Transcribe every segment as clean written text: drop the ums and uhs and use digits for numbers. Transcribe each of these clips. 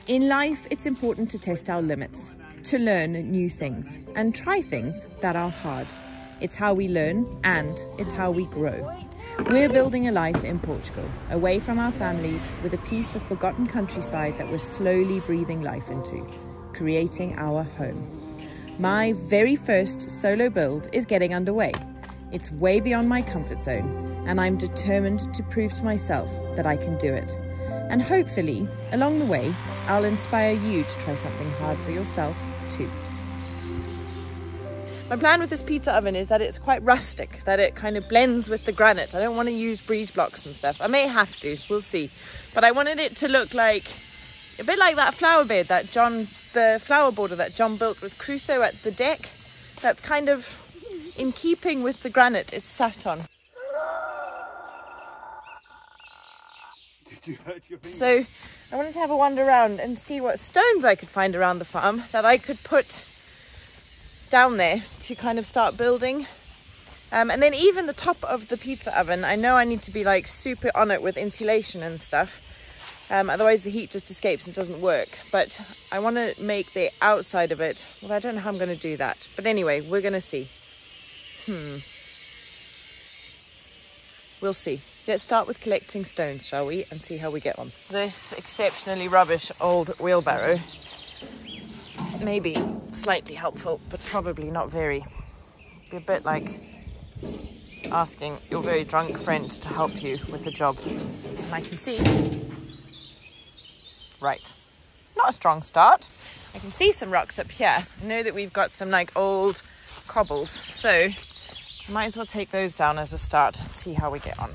In life, it's important to test our limits, to learn new things and try things that are hard. It's how we learn and it's how we grow. We're building a life in Portugal, away from our families, with a piece of forgotten countryside that we're slowly breathing life into, creating our home. My very first solo build is getting underway. It's way beyond my comfort zone, and I'm determined to prove to myself that I can do it. And hopefully, along the way, I'll inspire you to try something hard for yourself too. My plan with this pizza oven is that it's quite rustic, that it kind of blends with the granite. I don't want to use breeze blocks and stuff. I may have to, we'll see. But I wanted it to look like, a bit like that flower bed that the flower border that John built with Crusoe at the deck. That's kind of in keeping with the granite it's sat on. You hurt your finger? So I wanted to have a wander around and see what stones I could find around the farm that I could put down there to kind of start building. And then even the top of the pizza oven, I know I need to be like super on it with insulation and stuff. Otherwise the heat just escapes and doesn't work. But I want to make the outside of it. Well, I don't know how I'm going to do that. But anyway, we're going to see. We'll see. Let's start with collecting stones, shall we? And see how we get on. This exceptionally rubbish old wheelbarrow may be slightly helpful, but probably not very. Be a bit like asking your very drunk friend to help you with a job. And I can see... Right. Not a strong start. I can see some rocks up here. I know that we've got some like old cobbles, so might as well take those down as a start and see how we get on.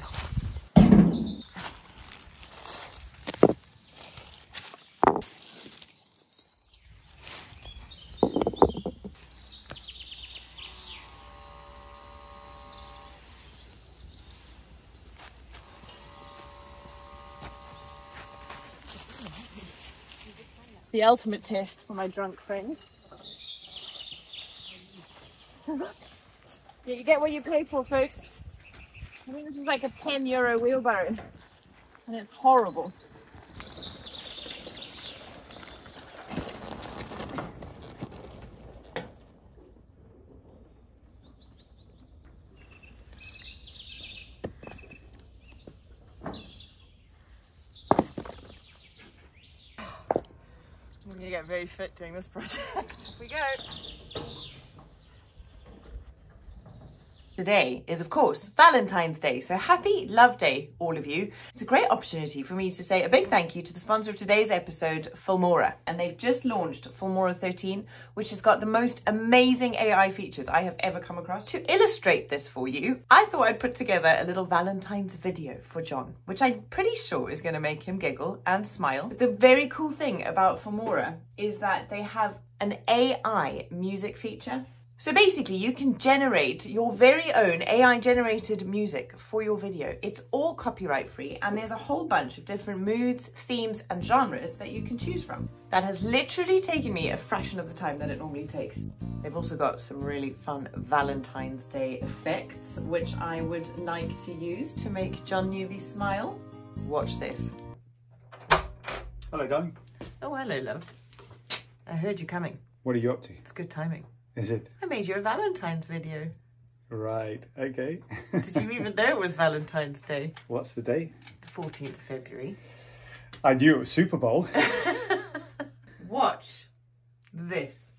The ultimate test for my drunk friend. Yeah, you get what you pay for, folks. I think this is like a €10 wheelbarrow, and it's horrible. I'm going to get very fit doing this project. Here we go. Today is, of course, Valentine's Day, so happy Love Day, all of you. It's a great opportunity for me to say a big thank you to the sponsor of today's episode, Filmora. And they've just launched Filmora 13, which has got the most amazing AI features I have ever come across. To illustrate this for you, I thought I'd put together a little Valentine's video for John, which I'm pretty sure is going to make him giggle and smile. But the very cool thing about Filmora is that they have an AI music feature. So basically you can generate your very own AI generated music for your video. It's all copyright free, and there's a whole bunch of different moods, themes and genres that you can choose from. That has literally taken me a fraction of the time that it normally takes. They've also got some really fun Valentine's Day effects, which I would like to use to make John Newby smile. Watch this. Hello, darling. Oh, hello, love. I heard you coming. What are you up to? It's good timing. Is it? I made you a Valentine's video. Right, okay. Did you even know it was Valentine's Day? What's the date? The 14th of February. I knew it was Super Bowl. Watch this.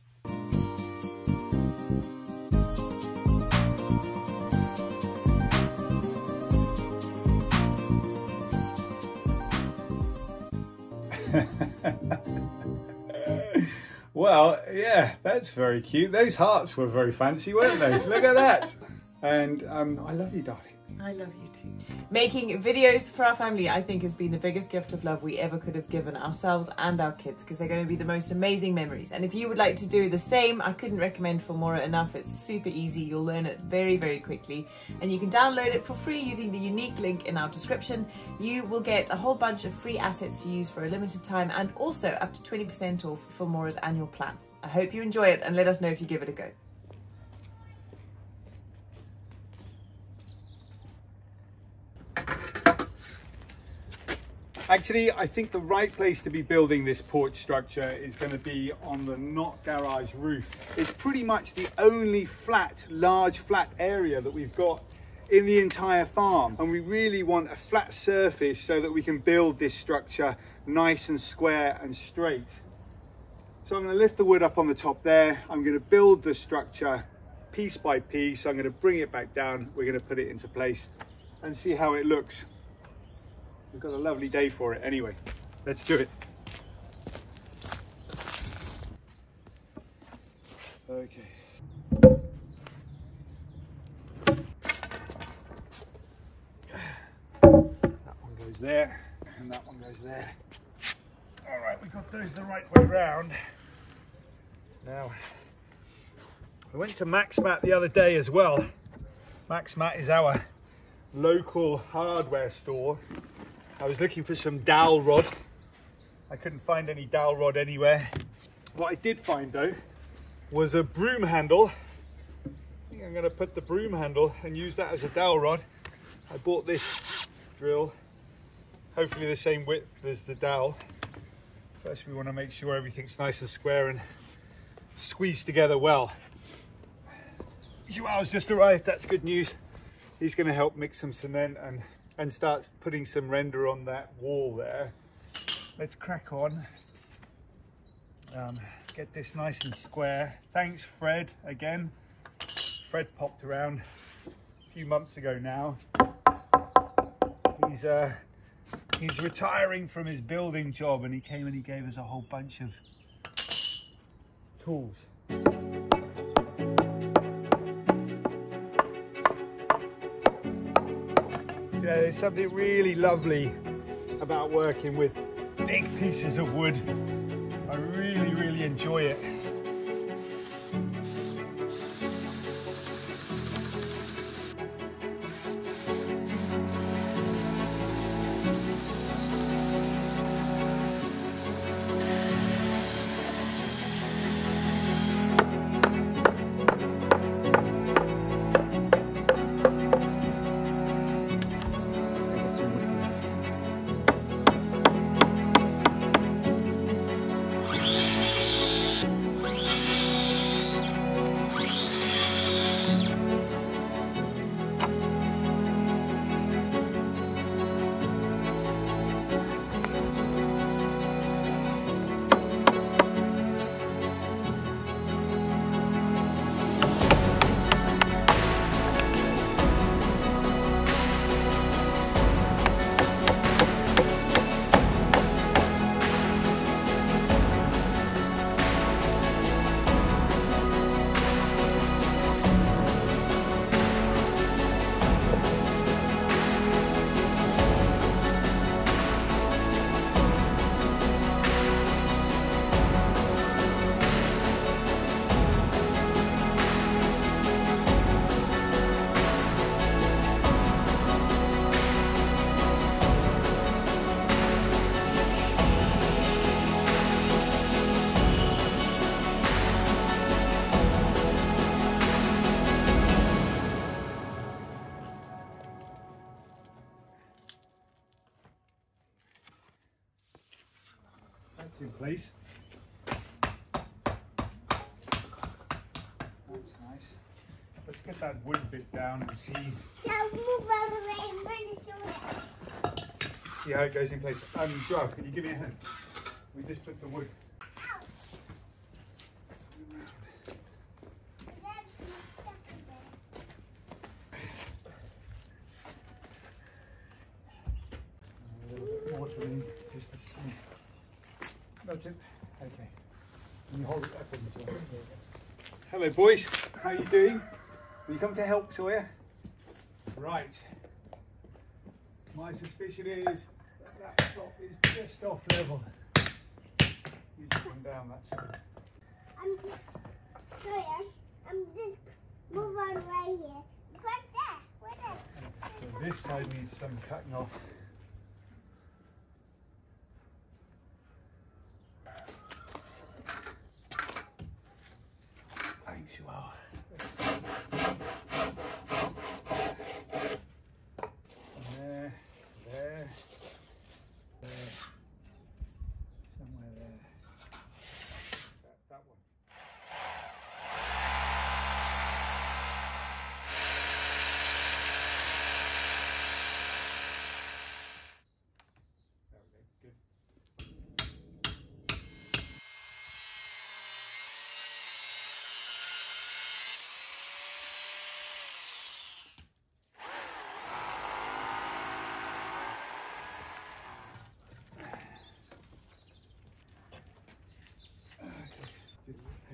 Well, yeah, that's very cute. Those hearts were very fancy, weren't they? Look at that. And I love you, darling. I love you too. Making videos for our family, I think, has been the biggest gift of love we ever could have given ourselves and our kids, because they're going to be the most amazing memories. And if you would like to do the same, I couldn't recommend Filmora enough. It's super easy. You'll learn it very, very quickly. And you can download it for free using the unique link in our description. You will get a whole bunch of free assets to use for a limited time, and also up to 20% off Filmora's annual plan. I hope you enjoy it, and let us know if you give it a go. Actually, I think the right place to be building this porch structure is going to be on the not garage roof. It's pretty much the only large flat area that we've got in the entire farm. And we really want a flat surface so that we can build this structure nice and square and straight. So I'm going to lift the wood up on the top there. I'm going to build the structure piece by piece. I'm going to bring it back down. We're going to put it into place and see how it looks. We've got a lovely day for it anyway. Let's do it. Okay. That one goes there and that one goes there. All right, we got those the right way round. Now, I went to Maxmat the other day as well. Maxmat is our local hardware store. I was looking for some dowel rod. I couldn't find any dowel rod anywhere. What I did find though was a broom handle. I think I'm going to put the broom handle and use that as a dowel rod. I bought this drill, hopefully the same width as the dowel. First we want to make sure everything's nice and square and squeezed together well. Joao's just arrived, that's good news. He's going to help mix some cement and start putting some render on that wall there. Let's crack on. Get this nice and square. Thanks Fred again. Fred popped around a few months ago now. He's retiring from his building job and he came and he gave us a whole bunch of tools. Yeah, there's something really lovely about working with big pieces of wood. I really enjoy it. In place. That's nice. Let's get that wood bit down and see how it goes in place. Joe, can you give me a hand? We just put the wood. A little bit more to me, just to see. That's it. Okay. Can you hold it up in the floor? Hello boys, how are you doing? Will you come to help, Sawyer? Right. My suspicion is that top is just off level. You should come down that side. Sawyer, just move on right here. Right there. So this side needs some cutting off. Wow. There.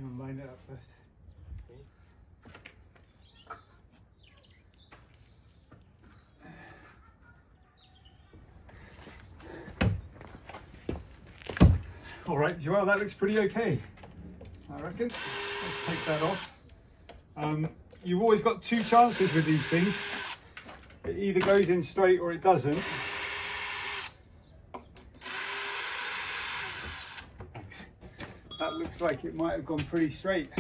and line it up first. All right, Joelle, that looks pretty okay, I reckon. Let's take that off. You've always got two chances with these things. It either goes in straight or it doesn't. Thanks. That looks like it might have gone pretty straight.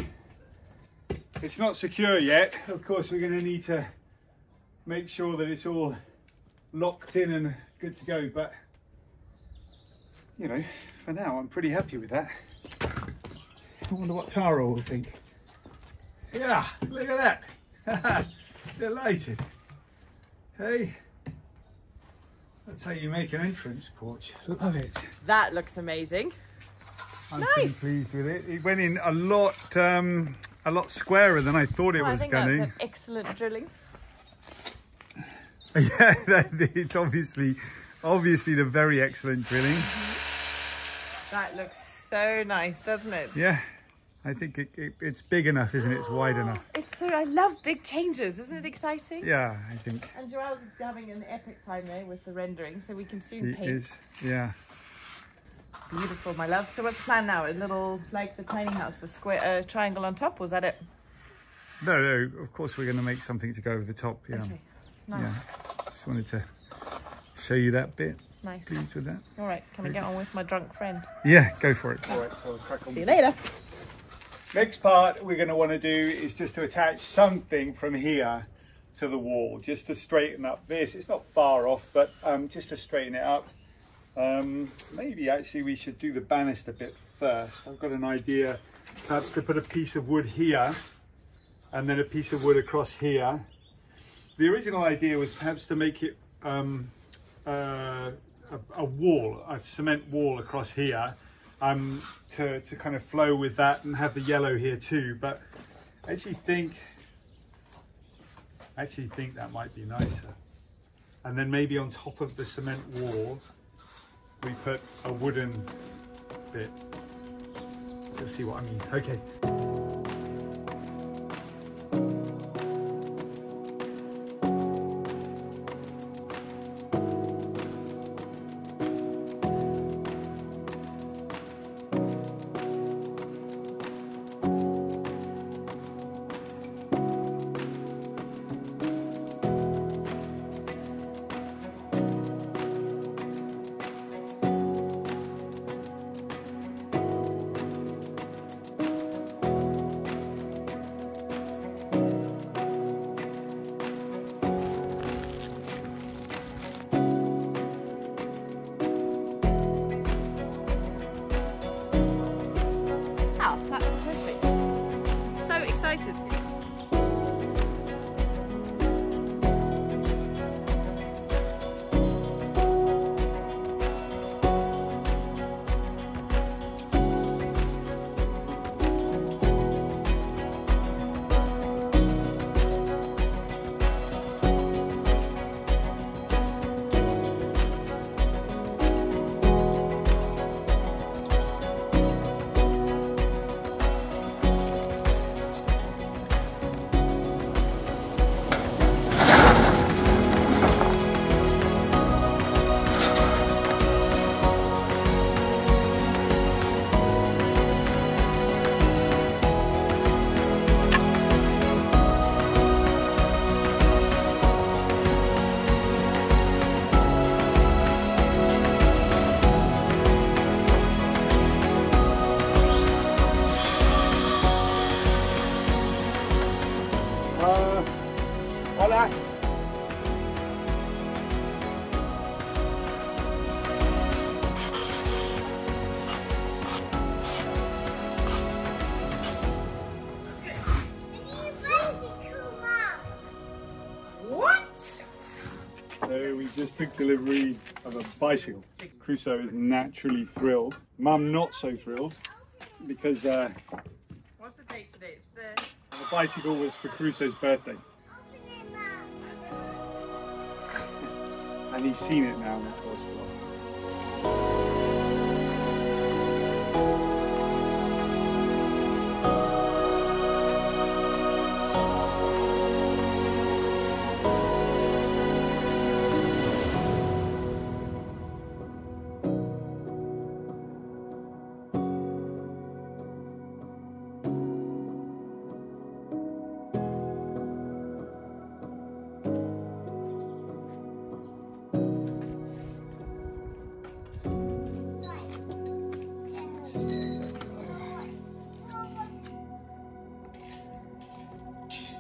It's not secure yet. Of course, we're going to need to make sure that it's all locked in and good to go, but you know, for now I'm pretty happy with that. I wonder what Tara will think. Yeah, look at that. Delighted. Hey, that's how you make an entrance porch. Love it. That looks amazing. I'm pretty pleased with it. It went in a lot squarer than I thought it was going to. I think that's an excellent drilling. Yeah, it's obviously the very excellent drilling. That looks so nice, doesn't it? Yeah, I think it's big enough, isn't it? It's wide enough. I love big changes, isn't it exciting? Yeah, I think. And Joelle's having an epic time there with the rendering, so we can soon paint. It is, yeah. Beautiful, my love. So what's the plan now? A little, like the tiny house, the square triangle on top, or is that it? No, of course we're going to make something to go over the top, yeah. Okay, nice. Yeah, just wanted to show you that bit. Nice. Pleased with that. All right, can I get on with my drunk friend? Yeah, go for it. All right, so I'll crack on. See you later. Next part we're going to want to do is just to attach something from here to the wall, just to straighten up this. It's not far off, but just to straighten it up. Maybe actually we should do the banister bit first. I've got an idea, perhaps to put a piece of wood here and then a piece of wood across here. The original idea was perhaps to make it a wall, a cement wall across here, to kind of flow with that and have the yellow here too. But I actually think that might be nicer. And then maybe on top of the cement wall, we put a wooden bit. You'll see what I mean. Okay. Hola. What? So we just took delivery of a bicycle. Crusoe is naturally thrilled. Mum not so thrilled because What's the date today? It's the bicycle was for Crusoe's birthday. And he's seen it now, of course.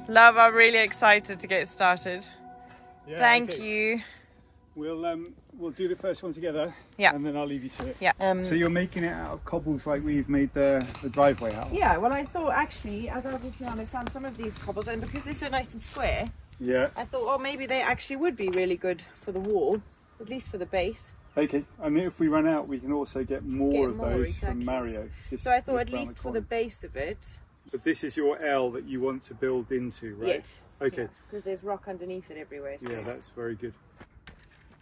Love, I'm really excited to get started. Yeah, Thank okay. you. We'll do the first one together. Yeah. And then I'll leave you to it. Yeah. So you're making it out of cobbles like we've made the driveway out of? Yeah, well, I thought actually, as I was looking around, I found some of these cobbles, and because they're so nice and square, Yeah. I thought, oh, maybe they actually would be really good for the wall, at least for the base. Okay, and if we run out, we can also get more of those exactly. from Mario. Just So I thought at around least the for the corner. base of it. But this is your L that you want to build into, right? Yes. Okay. Because there's rock underneath it everywhere. So. Yeah, that's very good.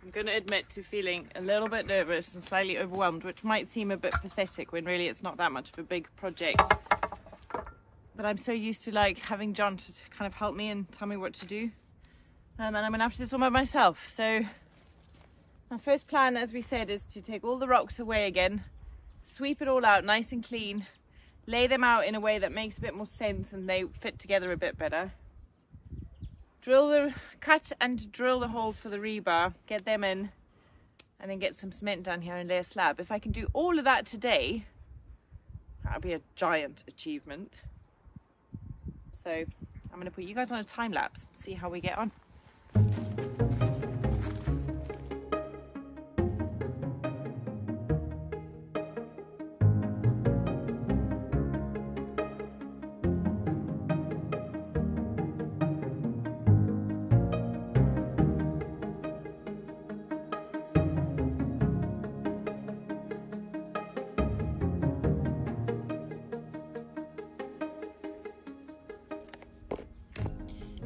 I'm going to admit to feeling a little bit nervous and slightly overwhelmed, which might seem a bit pathetic when really it's not that much of a big project. But I'm so used to like having John to kind of help me and tell me what to do. And I'm going to have to do this all by myself. So my first plan, as we said, is to take all the rocks away again, sweep it all out nice and clean, lay them out in a way that makes a bit more sense and they fit together a bit better. Cut and drill the holes for the rebar, get them in, and then get some cement down here and lay a slab. If I can do all of that today, that'll be a giant achievement. So I'm going to put you guys on a time lapse, see how we get on.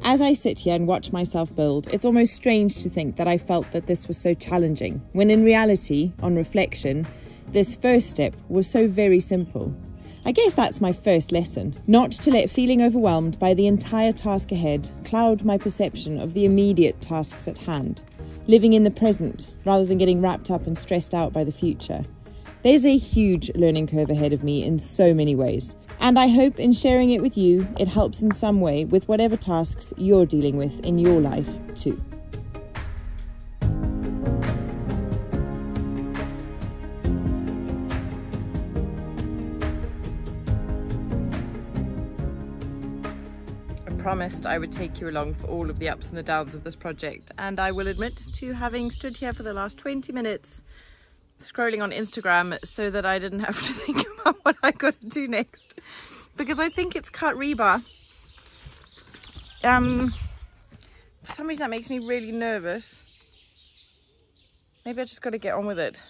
As I sit here and watch myself build, it's almost strange to think that I felt that this was so challenging, when in reality, on reflection, this first step was so very simple. I guess that's my first lesson, not to let feeling overwhelmed by the entire task ahead cloud my perception of the immediate tasks at hand, living in the present rather than getting wrapped up and stressed out by the future. There's a huge learning curve ahead of me in so many ways, and I hope in sharing it with you, it helps in some way with whatever tasks you're dealing with in your life too. I promised I would take you along for all of the ups and the downs of this project, and I will admit to having stood here for the last 20 minutes scrolling on Instagram so that I didn't have to think about what I got to do next, because I think it's cut rebar. For some reason that makes me really nervous. Maybe I just got to get on with it.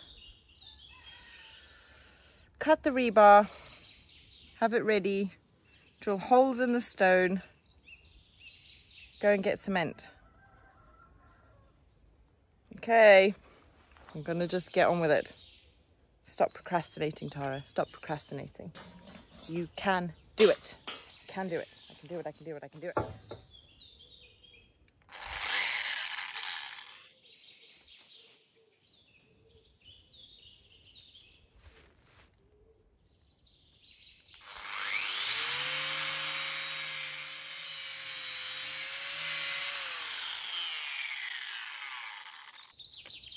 Cut the rebar, have it ready, drill holes in the stone, go and get cement. Okay. I'm gonna just get on with it. Stop procrastinating, Tara. Stop procrastinating. You can do it. You can do it. I can do it. I can do it. I can do it.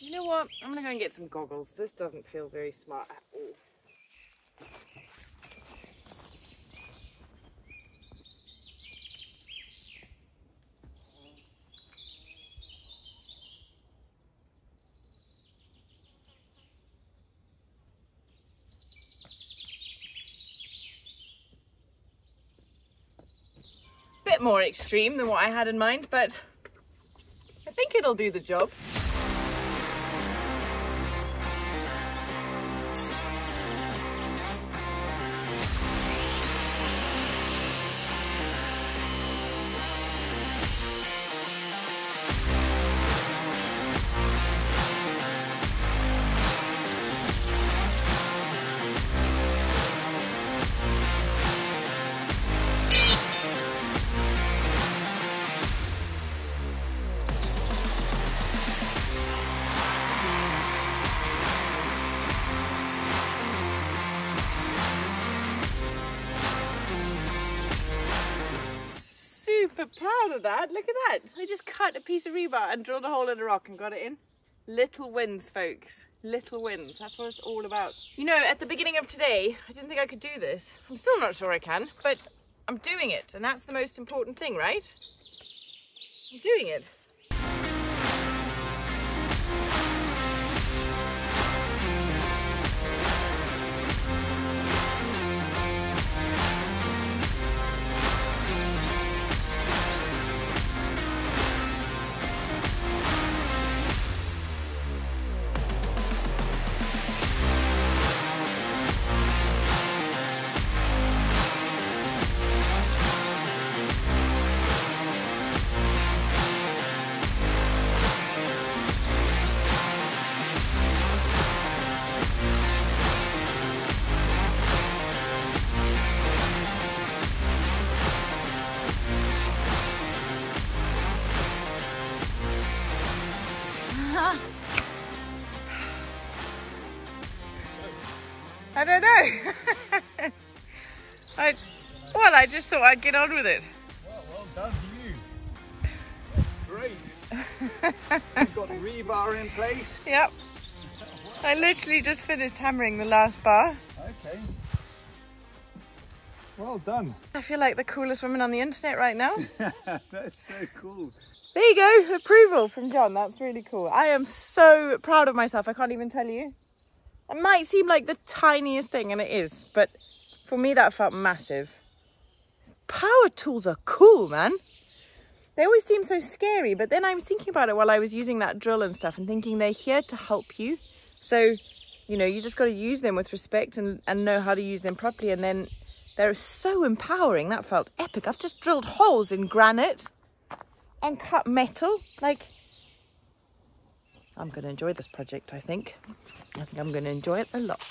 You know what? I'm gonna go and get some goggles. This doesn't feel very smart at all. Bit more extreme than what I had in mind, but I think it'll do the job. Super proud of that. Look at that. I just cut a piece of rebar and drilled a hole in a rock and got it in. Little wins, folks. Little wins. That's what it's all about. You know, at the beginning of today, I didn't think I could do this. I'm still not sure I can, but I'm doing it, and that's the most important thing, right? I'm doing it. I don't know. I just thought I'd get on with it. Well done to you. Great. You've got rebar in place. Yep. I literally just finished hammering the last bar. Okay. Well done. I feel like the coolest woman on the internet right now. That's so cool. There you go. Approval from John. That's really cool. I am so proud of myself. I can't even tell you. It might seem like the tiniest thing, and it is, but for me that felt massive. Power tools are cool, man. They always seem so scary, but then I was thinking about it while I was using that drill and stuff and thinking they're here to help you. So, you know, you just got to use them with respect and know how to use them properly, and then they're so empowering. That felt epic. I've just drilled holes in granite and cut metal. Like, I'm going to enjoy this project, I think. I think I'm going to enjoy it a lot.